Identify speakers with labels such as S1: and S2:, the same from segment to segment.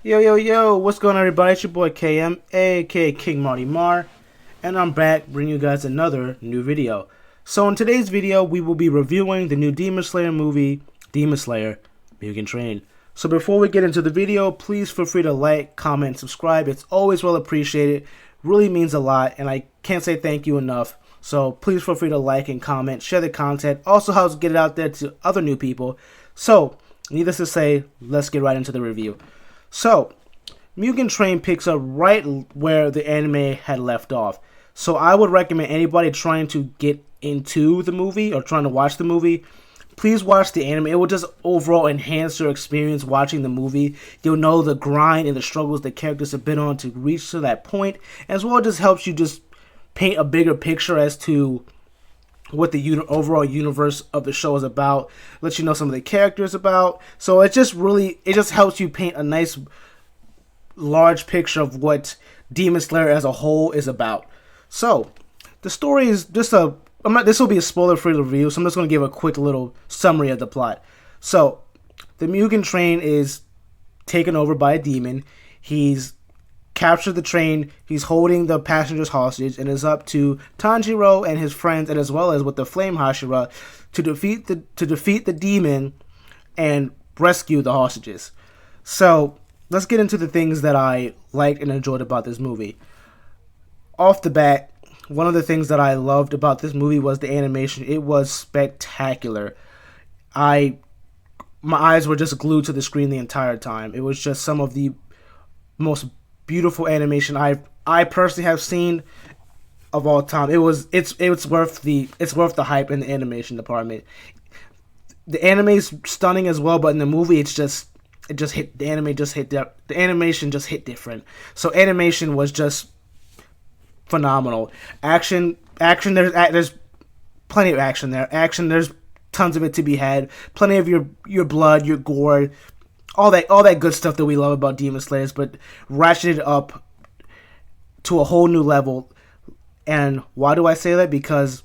S1: Yo, yo, yo, what's going on, everybody? It's your boy KM, aka King Marty Mar, and I'm back bringing you guys another new video. So, in today's video, we will be reviewing the new Demon Slayer movie, Demon Slayer Mugen Train. So, before we get into the video, please feel free to like, comment, subscribe. It's always well appreciated, really means a lot, and I can't say thank you enough. So, please feel free to like and comment, share the content, also helps get it out there to other new people. So, needless to say, let's get right into the review. So, Mugen Train picks up right where the anime had left off. So I would recommend anybody trying to get into the movie or trying to watch the movie, please watch the anime. It will just overall enhance your experience watching the movie. You'll know the grind and the struggles the characters have been on to reach to that point, as well as just helps you just paint a bigger picture as to what the overall universe of the show is about, let you know some of the characters about. So it just helps you paint a nice large picture of what Demon Slayer as a whole is about. So the story is just this will be a spoiler-free review, so I'm just going to give a quick little summary of the plot. So the Mugen Train is taken over by a demon. He's captured the train, he's holding the passengers hostage, and it's up to Tanjiro and his friends, and as well as with the Flame Hashira, to defeat the demon and rescue the hostages. So let's get into the things that I liked and enjoyed about this movie. Off the bat, one of the things that I loved about this movie was the animation. It was spectacular. My eyes were just glued to the screen the entire time. It was just some of the most beautiful animation I personally have seen of all time. It's worth the hype in the animation department. The anime's stunning as well, but in the movie the animation just hit different. So animation was just phenomenal. Action there's plenty of action there. There's tons of it to be had. Plenty of your blood, your gore, all that good stuff that we love about Demon Slayers, but ratcheted up to a whole new level. And why do I say that? Because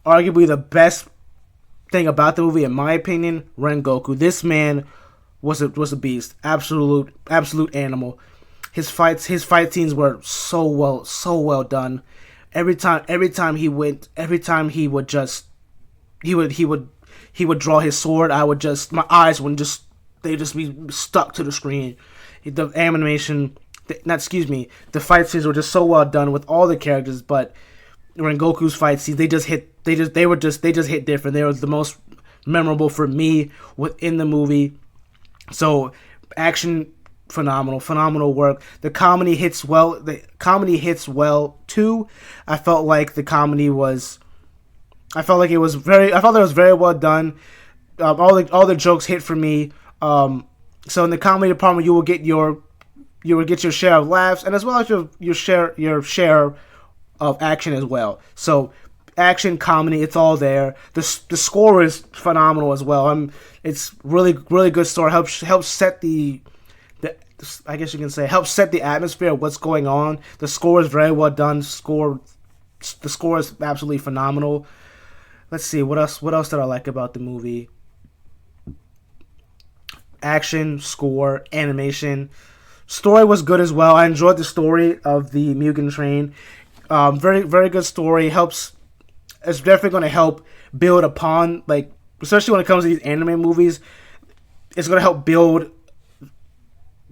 S1: arguably the best thing about the movie, in my opinion, Rengoku. This man was a beast, absolute animal. His fight scenes were so well done. Every time he would draw his sword, my eyes would just be stuck to the screen. The fight scenes were just so well done with all the characters, but Rengoku's fight scenes, they just hit different. They were the most memorable for me within the movie. So phenomenal work. The comedy hits well. Too. I felt like it was very well done. All the jokes hit for me. So in the comedy department, you will get your share of laughs, and as well as your share of action as well. So action, comedy, it's all there. The score is phenomenal as well. It's really good story. Helps set the I guess you can say helps set the atmosphere of what's going on. The score is very well done. The score is absolutely phenomenal. Let's see what else did I like about the movie. Action, score, animation, story was good as well. I enjoyed the story of the Mugen Train. Very good story. It's definitely going to help build upon, like, especially when it comes to these anime movies. It's going to help build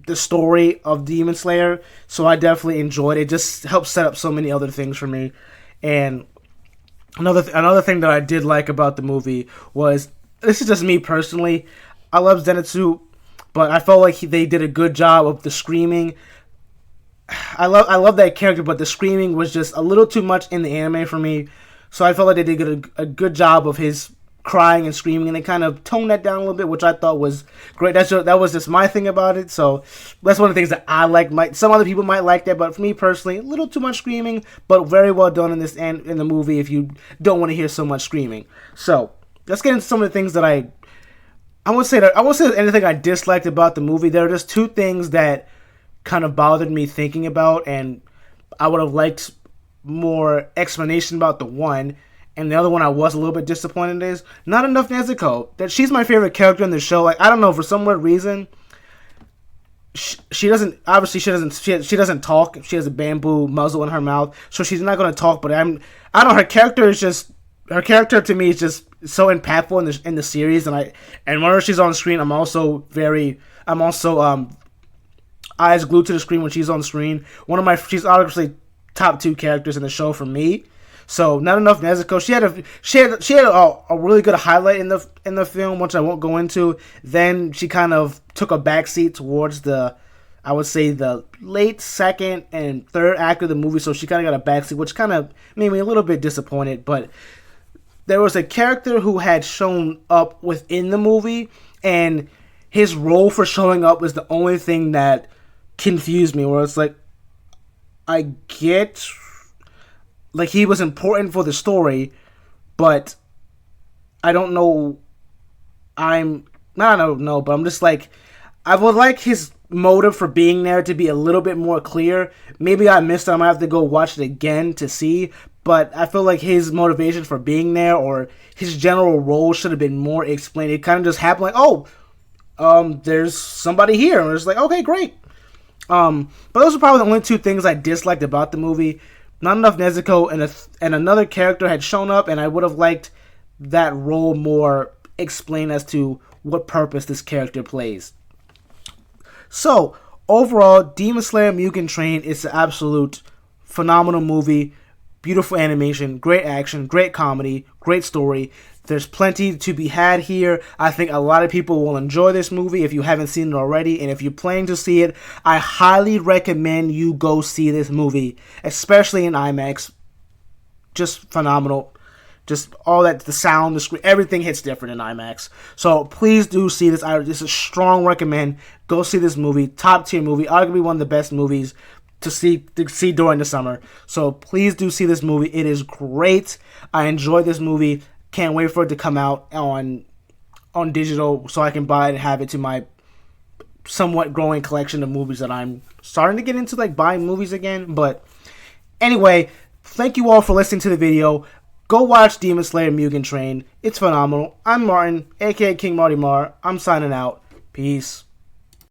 S1: the story of Demon Slayer. So I definitely enjoyed it. It just helps set up so many other things for me. And another thing that I did like about the movie was, this is just me personally, I love Zenitsu, but I felt like they did a good job of the screaming. I love that character, but the screaming was just a little too much in the anime for me. So I felt like they did a good job of his crying and screaming, and they kind of toned that down a little bit, which I thought was great. That was just my thing about it. So that's one of the things that I like. Some other people might like that, but for me personally, a little too much screaming, but very well done in the movie if you don't want to hear so much screaming. So let's get into some of the things that I won't say there's anything I disliked about the movie. There are just two things that kind of bothered me thinking about, and I would have liked more explanation about the one. And the other one I was a little bit disappointed in is not enough Nezuko. That she's my favorite character in the show. Like, I don't know, for some weird reason, she doesn't, obviously she doesn't talk. She has a bamboo muzzle in her mouth, so she's not going to talk. But I don't know, her character to me is just so impactful in the series, and whenever she's on screen, I'm also eyes glued to the screen when she's on screen. She's obviously top 2 characters in the show for me. So not enough Nezuko. She had a really good highlight in the film, which I won't go into. Then she kind of took a backseat towards I would say the late second and third act of the movie. So she kind of got a backseat, which kind of made me a little bit disappointed. But there was a character who had shown up within the movie, and his role for showing up was the only thing that confused me. Where it's like, I get, like, he was important for the story, but I don't know. I don't know, but I'm just like, I would like his motive for being there to be a little bit more clear. Maybe I missed it. I might have to go watch it again to see. But I feel like his motivation for being there, or his general role, should have been more explained. It kind of just happened like, there's somebody here. And it's like, okay, great. But those are probably the only 2 things I disliked about the movie. Not enough Nezuko, and another character had shown up, and I would have liked that role more explained as to what purpose this character plays. So, overall, Demon Slayer Mugen Train is an absolute phenomenal movie. Beautiful animation, great action, great comedy, great story. There's plenty to be had here. I think a lot of people will enjoy this movie if you haven't seen it already. And if you're planning to see it, I highly recommend you go see this movie, especially in IMAX. Just phenomenal. Just all that, the sound, the screen, everything hits different in IMAX. So please do see this. This is a strong recommend. Go see this movie. Top tier movie. Arguably one of the best movies to see during the summer. So please do see this movie. It is great. I enjoyed this movie. Can't wait for it to come out on digital so I can buy it and have it to my somewhat growing collection of movies that I'm starting to get into, like buying movies again. But anyway, thank you all for listening to the video. Go watch Demon Slayer Mugen Train. It's phenomenal. I'm Martin, aka King Marty Mar. I'm signing out. Peace.